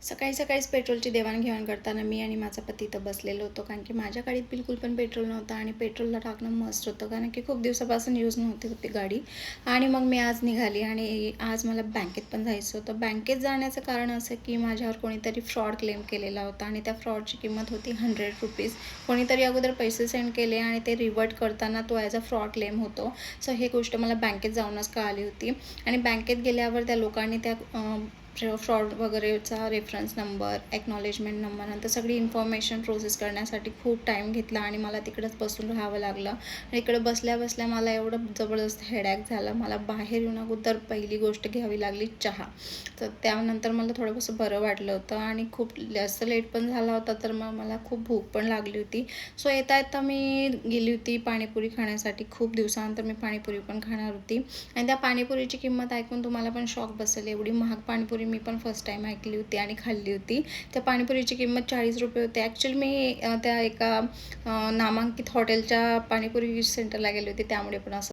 सकाळी सकाळीच पेट्रोलची देवाणघेवाण करताना मी आणि माझा पती इथं बसलेलो होतो, कारण की माझ्या गाडीत बिलकुल पण पेट्रोल नव्हतं आणि पेट्रोलला टाकणं मस्त होतं, कारण की खूप दिवसापासून यूज नव्हती होती गाडी. आणि मग मी आज निघाली आणि आज मला बँकेत पण जायचं होतं. बँकेत जाण्याचं कारण असं की माझ्यावर कोणीतरी फ्रॉड क्लेम केलेला होता आणि त्या फ्रॉडची किंमत होती ₹100. कोणीतरी अगोदर पैसे सेंड केले आणि ते रिव्हर्ट करताना तो ॲज अ फ्रॉड क्लेम होतो. सो हे गोष्ट मला बँकेत जाऊनच कळाली होती. आणि बँकेत गेल्यावर त्या लोकांनी त्या फ्रॉड वगैरेचा रेफरन्स नंबर, एक्नॉलेजमेंट नंबर, नंतर सगळी इन्फॉर्मेशन प्रोसेस करण्यासाठी खूप टाईम घेतला आणि मला तिकडंच बसून राहावं लागलं. आणि इकडं बसल्या बसल्या मला एवढं जबरदस्त हेडॅक झालं. मला बाहेर येऊन अगोदर पहिली गोष्ट घ्यावी लागली चहा. तर त्यानंतर मला थोडंसं बरं वाटलं होतं आणि खूप जास्त लेट पण झाला होता, तर मग मला खूप भूक पण लागली होती. सो येता येता मी गेली होती पाणीपुरी खाण्यासाठी. खूप दिवसानंतर मी पाणीपुरी पण खाणार होती आणि त्या पाणीपुरीची किंमत ऐकून तुम्हाला पण शॉक बसेल. एवढी महाग पाणीपुरी मी पण फर्स्ट टाईम ऐकली होती आणि खाल्ली होती. त्या पाणीपुरीची किंमत ₹40 होती. ॲक्च्युअली मी त्या एका नामांकित हॉटेलच्या पाणीपुरी सेंटरला गेले होते, त्यामुळे पण असं